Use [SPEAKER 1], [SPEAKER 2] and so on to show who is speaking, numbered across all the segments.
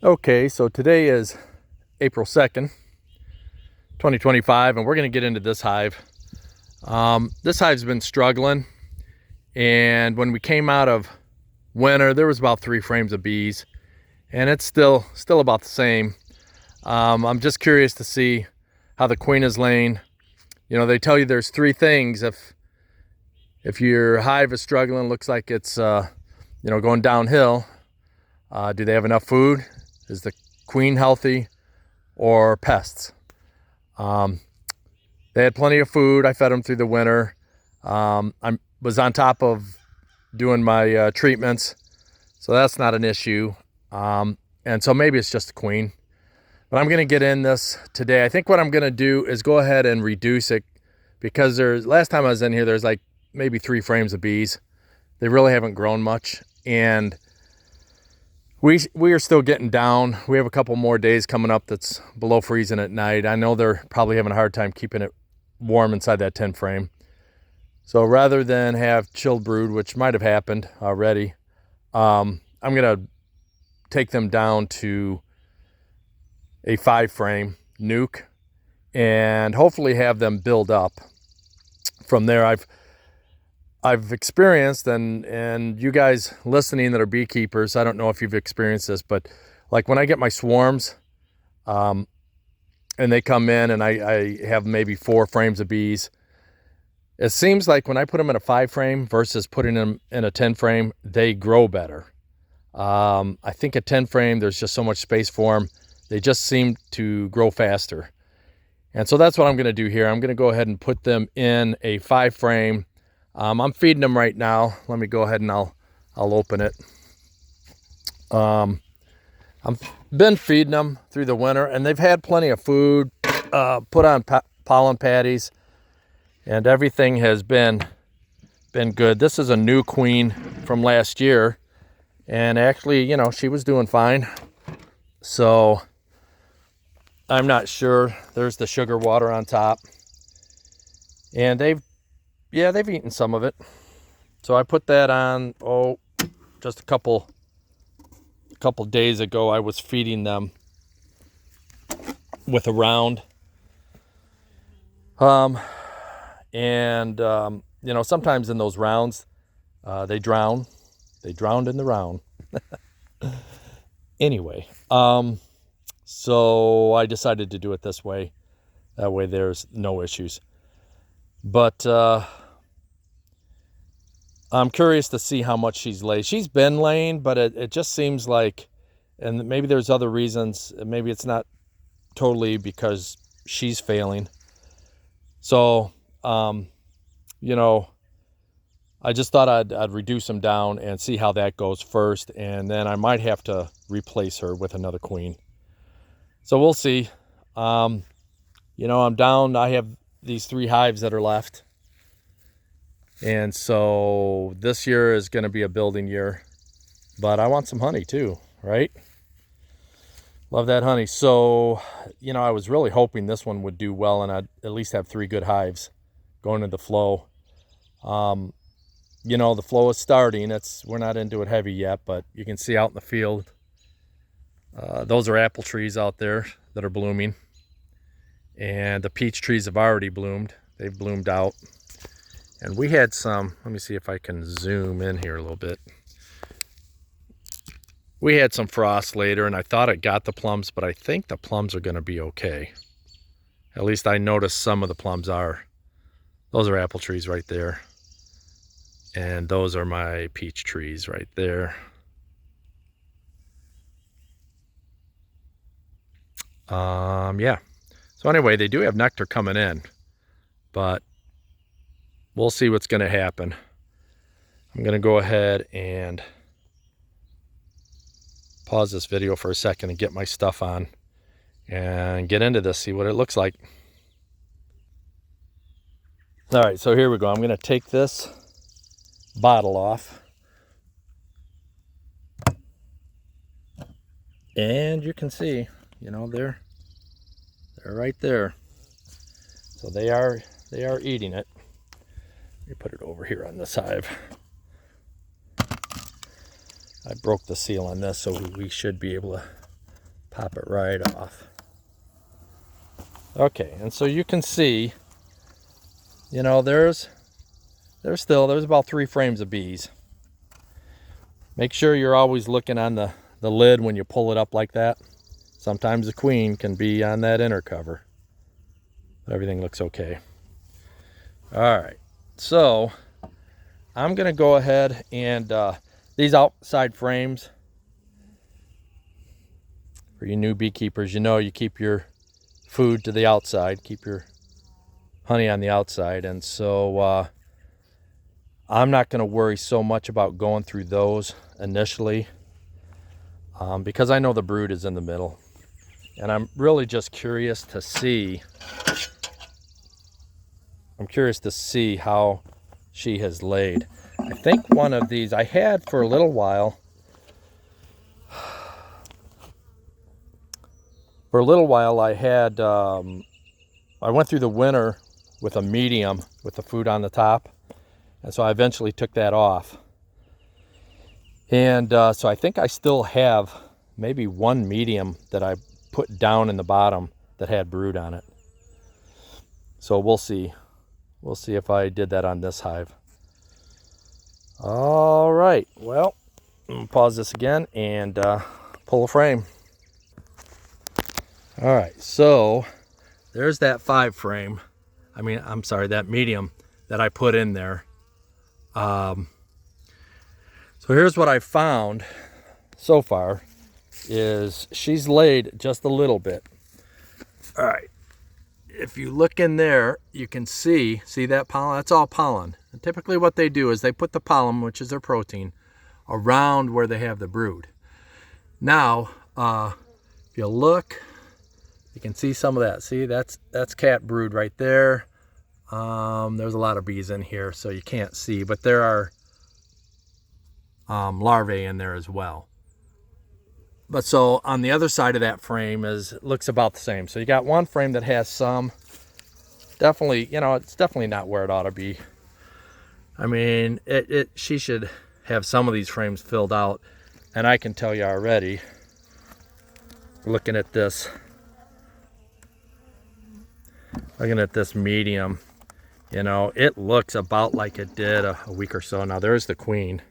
[SPEAKER 1] Okay, so today is April 2nd, 2025, and we're going to get into this hive. This hive's been struggling, and when we came out of winter, there was about 3 frames of bees, and it's still about the same. I'm just curious to see how the queen is laying. You know, they tell you there's 3 things if your hive is struggling, looks like it's going downhill. Do they have enough food? Is the queen healthy? Or pests? They had plenty of food. I fed them through the winter. I was on top of doing my treatments, so that's not an issue. And so maybe it's just the queen. But I'm going to get in this today. I think what I'm going to do is go ahead and reduce it, because last time I was in here, there's like maybe 3 frames of bees. They really haven't grown much, and we are still getting down. We have a couple more days coming up that's below freezing at night. I know they're probably having a hard time keeping it warm inside that 10 frame. So rather than have chilled brood, which might have happened already, I'm going to take them down to a 5 frame nuke and hopefully have them build up. From there, I've experienced, and you guys listening that are beekeepers, I don't know if you've experienced this, but like when I get my swarms and they come in and I have maybe 4 frames of bees, it seems like when I put them in a 5 frame versus putting them in a 10 frame, they grow better. I think a 10 frame, there's just so much space for them. They just seem to grow faster. And so that's what I'm going to do here. I'm going to go ahead and put them in a 5 frame. I'm feeding them right now. Let me go ahead and I'll open it. I've been feeding them through the winter, and they've had plenty of food, put on pollen patties, and everything has been good. This is a new queen from last year, and actually, she was doing fine. So I'm not sure. There's the sugar water on top, and they've eaten some of it. So I put that on, just a couple days ago. I was feeding them with a round. Sometimes in those rounds, they drown. They drowned in the round. Anyway, so I decided to do it this way. That way there's no issues. But I'm curious to see how much she's laid. She's been laying, but it just seems like, and maybe there's other reasons. Maybe it's not totally because she's failing. So, I just thought I'd reduce them down and see how that goes first. And then I might have to replace her with another queen. So we'll see. I'm down. I have these 3 hives that are left. And so this year is going to be a building year, but I want some honey too, right? Love that honey. So, I was really hoping this one would do well, and I'd at least have 3 good hives going into the flow. The flow is starting. We're not into it heavy yet, but you can see out in the field, those are apple trees out there that are blooming, and the peach trees have already bloomed. They've bloomed out. And we had some, let me see if I can zoom in here a little bit. We had some frost later, and I thought it got the plums, but I think the plums are going to be okay. At least I noticed some of the plums are. Those are apple trees right there. And those are my peach trees right there. Yeah. So anyway, they do have nectar coming in, but we'll see what's going to happen. I'm going to go ahead and pause this video for a second and get my stuff on and get into this, see what it looks like. All right, so here we go. I'm going to take this bottle off. And you can see, they're right there. So they are eating it. Let me put it over here on this hive. I broke the seal on this, so we should be able to Pop it right off. Okay, and so you can see, you know, there's about 3 frames of bees. Make sure you're always looking on the lid when you pull it up like that. Sometimes the queen can be on that inner cover. Everything looks okay. All right, so I'm gonna go ahead and these outside frames, for you new beekeepers, you know, you keep your food to the outside, keep your honey on the outside, and so I'm not going to worry so much about going through those initially because I know the brood is in the middle, and I'm really just curious to see. I'm curious to see how she has laid. I think one of these I had for a little while. For a little while, I had. I went through the winter with a medium with the food on the top, and so I eventually took that off. And so I think I still have maybe one medium that I put down in the bottom that had brood on it. So we'll see. We'll see if I did that on this hive. All right, well, I'm gonna pause this again and pull a frame. All right, so there's that 5 frame. I'm sorry, that medium that I put in there. So here's what I found so far is she's laid just a little bit. All right, if you look in there, you can see that pollen? That's all pollen. And typically what they do is they put the pollen, which is their protein, around where they have the brood. Now, if you look, you can see some of that. See, that's cat brood right there. There's a lot of bees in here, so you can't see, but there are larvae in there as well. But so on the other side of that frame looks about the same. So you got one frame that has some. Definitely, you know, it's definitely not where it ought to be. I mean, she should have some of these frames filled out, and I can tell you already, looking at this medium, you know, it looks about like it did a week or so. Now there's the queen.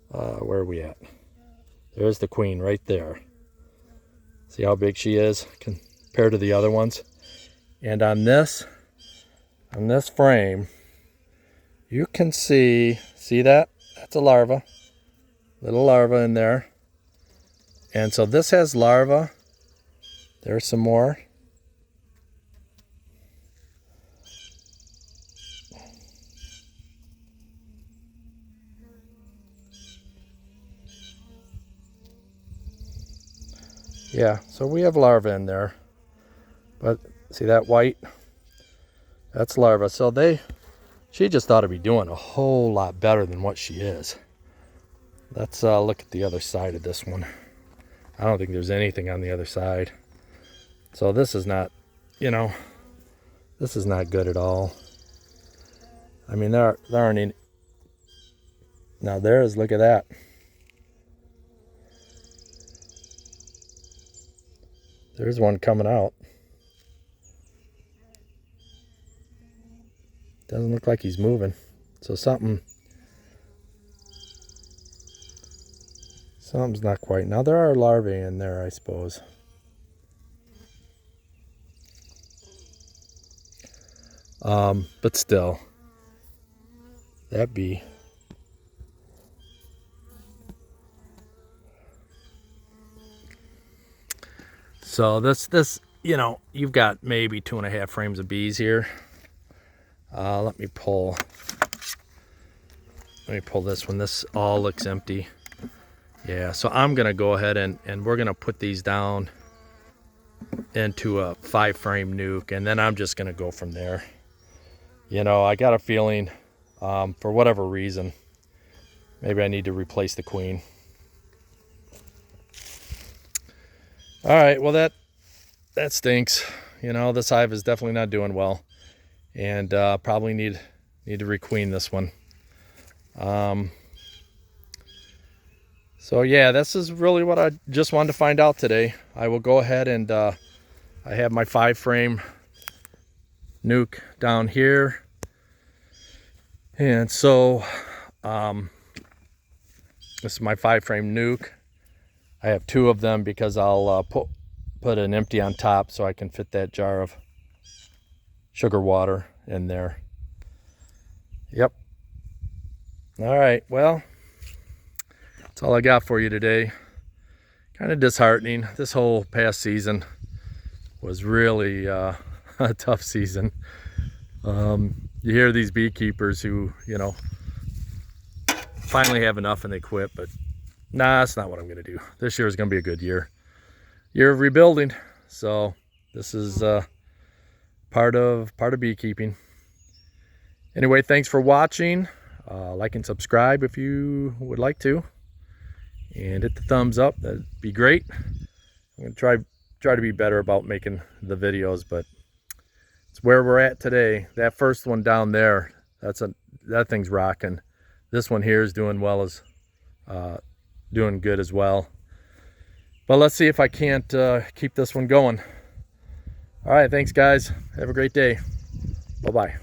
[SPEAKER 1] Where are we at? There's the queen right there. See how big she is compared to the other ones? And on this frame, you can see that? That's a larva. Little larva in there. And so this has larva. There's some more. Yeah, so we have larvae in there, but see that white? That's larva. So she just ought to be doing a whole lot better than what she is. Let's look at the other side of this one. I don't think there's anything on the other side. So this is not, you know, this is not good at all. I mean, there aren't any. Now there's, look at that. There's one coming out. Doesn't look like he's moving. So something's not quite. Now there are larvae in there, I suppose. But still, that bee. So this, you know, you've got maybe 2.5 frames of bees here. Let me pull this one. This all looks empty. Yeah, so I'm gonna go ahead and we're gonna put these down into a 5 frame nuke, and then I'm just gonna go from there. You know, I got a feeling, for whatever reason, maybe I need to replace the queen. All right, well that stinks. You know, this hive is definitely not doing well, and probably need to requeen this one. So yeah, this is really what I just wanted to find out today. I will go ahead and I have my 5-frame nuke down here. And so this is my 5-frame nuke. I have 2 of them because I'll put an empty on top so I can fit that jar of sugar water in there. Yep. All right, well, that's all I got for you today. Kind of disheartening. This whole past season was really a tough season. You hear these beekeepers who, you know, finally have enough and they quit, but nah, that's not what I'm gonna do. This year is gonna be a good year. Year of rebuilding. So this is part of beekeeping. Anyway, thanks for watching. Like and subscribe if you would like to, and hit the thumbs up. That'd be great. I'm gonna try to be better about making the videos, but it's where we're at today. That first one down there, that thing's rocking. This one here is doing well, as doing good as well. But let's see if I can't keep this one going. All right, thanks guys. Have a great day. Bye-bye.